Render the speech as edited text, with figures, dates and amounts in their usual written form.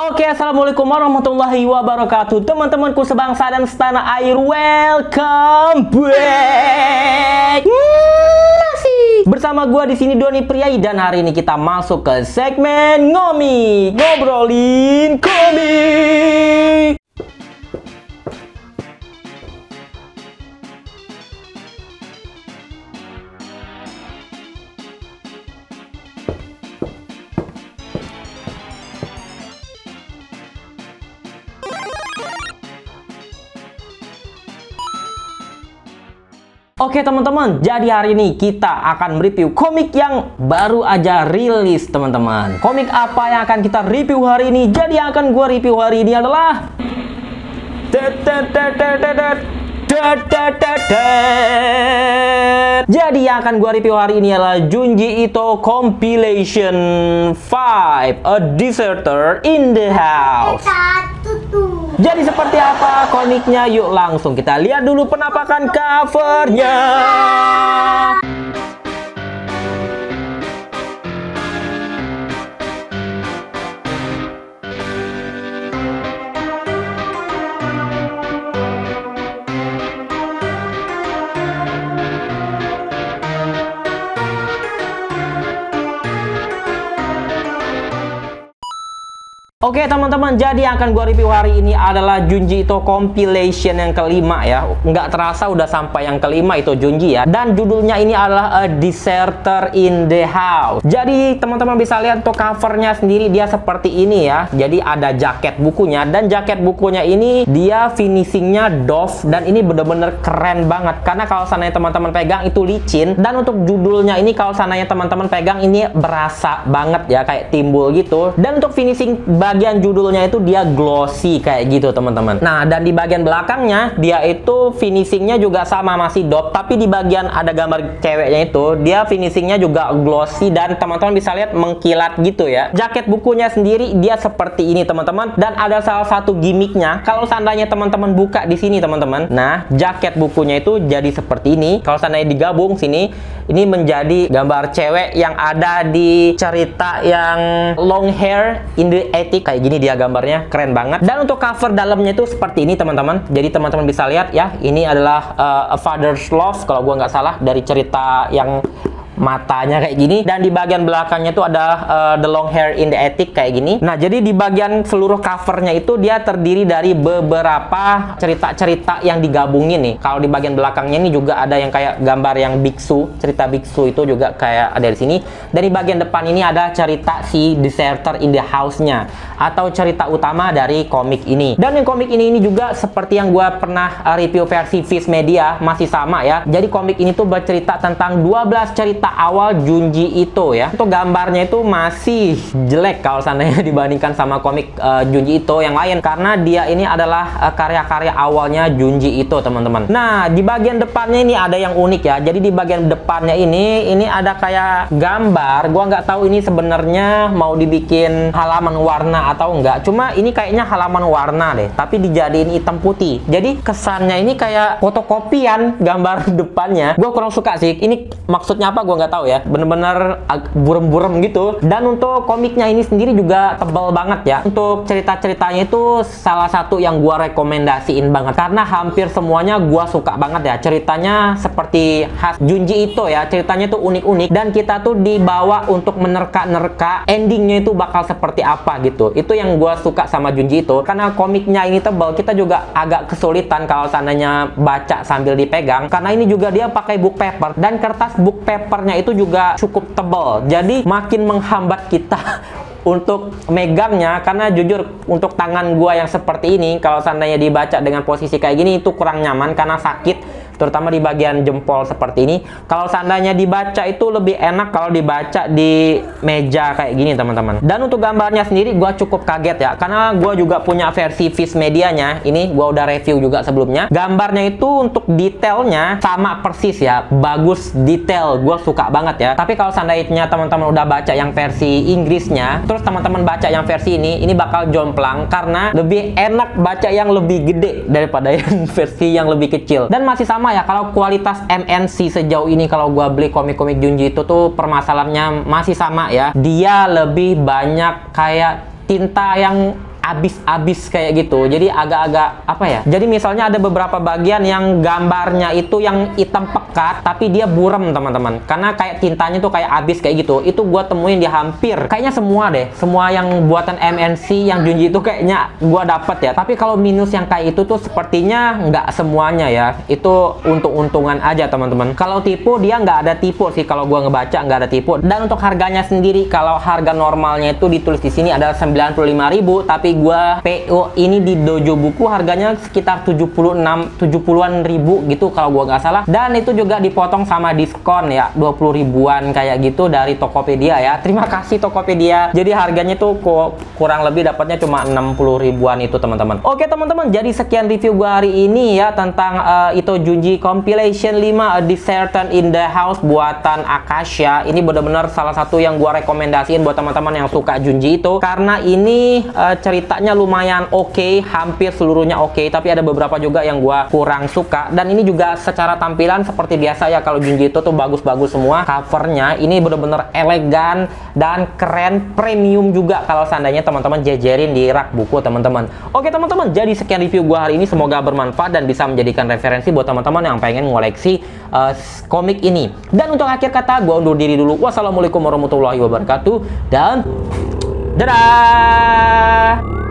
Oke, assalamualaikum warahmatullahi wabarakatuh, teman-temanku sebangsa dan setanah air. Welcome back. Masih bersama gua di sini Doni Priai, dan hari ini kita masuk ke segmen ngomik, ngobrolin komik. Oke teman-teman, jadi hari ini kita akan mereview komik yang baru aja rilis teman-teman. Komik apa yang akan kita review hari ini? Jadi yang akan gua review hari ini adalah Jadi yang akan gua review hari ini adalah Junji Ito Compilation 5, A Deserter in the House. Jadi seperti apa komiknya? Yuk langsung kita lihat dulu penampakan covernya. Oke teman-teman, jadi yang akan gua review hari ini adalah Junji Ito Compilation yang kelima ya. Nggak terasa udah sampai yang kelima itu Junji ya. Dan judulnya ini adalah A Deserter in the House. Jadi teman-teman bisa lihat untuk covernya sendiri, dia seperti ini ya. Jadi ada jaket bukunya, dan jaket bukunya ini dia finishingnya doff, dan ini bener-bener keren banget. Karena kalau seandainya teman-teman pegang itu licin, dan untuk judulnya ini kalau seandainya teman-teman pegang ini berasa banget ya, kayak timbul gitu. Dan untuk finishing bagian judulnya itu dia glossy kayak gitu teman-teman. Nah, dan di bagian belakangnya dia itu finishingnya juga sama, masih doff, tapi di bagian ada gambar ceweknya itu dia finishingnya juga glossy, dan teman-teman bisa lihat mengkilat gitu ya. Jaket bukunya sendiri dia seperti ini teman-teman, dan ada salah satu gimmicknya. Kalau seandainya teman-teman buka di sini teman-teman, nah jaket bukunya itu jadi seperti ini. Kalau seandainya digabung sini, ini menjadi gambar cewek yang ada di cerita yang Long Hair in the Attic. Kayak gini dia gambarnya, keren banget. Dan untuk cover dalamnya itu seperti ini teman-teman. Jadi teman-teman bisa lihat ya, ini adalah A Father's Love kalau gua nggak salah, dari cerita yang matanya kayak gini. Dan di bagian belakangnya itu ada The Long Hair in the Attic kayak gini. Nah, jadi di bagian seluruh covernya itu dia terdiri dari beberapa cerita-cerita yang digabungin nih. Kalau di bagian belakangnya ini juga ada yang kayak gambar yang biksu, cerita biksu itu juga kayak ada di sini. Dan di bagian depan ini ada cerita si Deserter in the House-nya, atau cerita utama dari komik ini. Dan yang komik ini juga seperti yang gua pernah review versi Viz Media, masih sama ya. Jadi komik ini tuh bercerita tentang 12 cerita awal Junji Ito ya. Untuk gambarnya itu masih jelek kalau seandainya dibandingkan sama komik Junji Ito yang lain, karena dia ini adalah karya-karya awalnya Junji Ito teman-teman. Nah, di bagian depannya ini ada yang unik ya. Jadi di bagian depannya ini ada kayak gambar. Gua nggak tahu ini sebenarnya mau dibikin halaman warna atau enggak. Cuma ini kayaknya halaman warna deh, tapi dijadiin hitam putih. Jadi kesannya ini kayak fotokopian gambar depannya. Gua kurang suka sih. Ini maksudnya apa gua nggak tahu ya, bener-bener burem-burem gitu. Dan untuk komiknya ini sendiri juga tebal banget ya. Untuk cerita-ceritanya itu salah satu yang gua rekomendasiin banget, karena hampir semuanya gua suka banget ya. Ceritanya seperti khas Junji Ito ya, ceritanya tuh unik-unik, dan kita tuh dibawa untuk menerka-nerka endingnya itu bakal seperti apa gitu. Itu yang gua suka sama Junji Ito. Karena komiknya ini tebal, kita juga agak kesulitan kalau seandainya baca sambil dipegang, karena ini juga dia pakai book paper, dan kertas book papernya itu juga cukup tebal, jadi makin menghambat kita untuk megangnya. Karena jujur untuk tangan gua yang seperti ini, kalau seandainya dibaca dengan posisi kayak gini itu kurang nyaman karena sakit, terutama di bagian jempol seperti ini. Kalau seandainya dibaca itu lebih enak kalau dibaca di meja kayak gini teman-teman. Dan untuk gambarnya sendiri gua cukup kaget ya, karena gua juga punya versi Viz Medianya. Ini gua udah review juga sebelumnya. Gambarnya itu untuk detailnya sama persis ya, bagus detail, gua suka banget ya. Tapi kalau seandainya teman-teman udah baca yang versi Inggrisnya, terus teman-teman baca yang versi ini bakal jomplang, karena lebih enak baca yang lebih gede daripada yang versi yang lebih kecil. Dan masih sama ya, kalau kualitas MNC sejauh ini kalau gua beli komik-komik Junji itu tuh permasalahannya masih sama ya. Dia lebih banyak kayak tinta yang abis-abis kayak gitu. Jadi agak-agak apa ya? Jadi misalnya ada beberapa bagian yang gambarnya itu yang hitam pekat, tapi dia buram teman-teman. Karena kayak tintanya tuh kayak abis kayak gitu. Itu gua temuin di hampir, kayaknya semua deh. Semua yang buatan MNC yang Junji itu kayaknya gua dapet ya. Tapi kalau minus yang kayak itu tuh sepertinya nggak semuanya ya. Itu untung-untungan aja teman-teman. Kalau tipu dia nggak ada tipu sih. Kalau gua ngebaca nggak ada tipu. Dan untuk harganya sendiri, kalau harga normalnya itu ditulis di sini adalah 95.000, tapi gua PO ini di Dojo Buku harganya sekitar 70-an ribu gitu kalau gua nggak salah, dan itu juga dipotong sama diskon ya 20 ribuan kayak gitu dari Tokopedia ya. Terima kasih Tokopedia. Jadi harganya tuh kurang lebih dapatnya cuma 60 ribuan itu teman-teman. Oke teman-teman, jadi sekian review gua hari ini ya tentang itu Junji Compilation 5 A Dissertant in the House buatan Akasha. Ini benar-benar salah satu yang gua rekomendasiin buat teman-teman yang suka Junji itu, karena ini ceritanya lumayan oke, hampir seluruhnya oke, tapi ada beberapa juga yang gua kurang suka. Dan ini juga secara tampilan seperti biasa ya, kalau Junji itu tuh bagus-bagus semua covernya. Ini bener-bener elegan dan keren, premium juga kalau seandainya teman-teman jejerin di rak buku teman-teman. Oke teman-teman, jadi sekian review gua hari ini, semoga bermanfaat dan bisa menjadikan referensi buat teman-teman yang pengen ngoleksi komik ini. Dan untuk akhir kata, gua undur diri dulu. Wassalamualaikum warahmatullahi wabarakatuh dan dadah.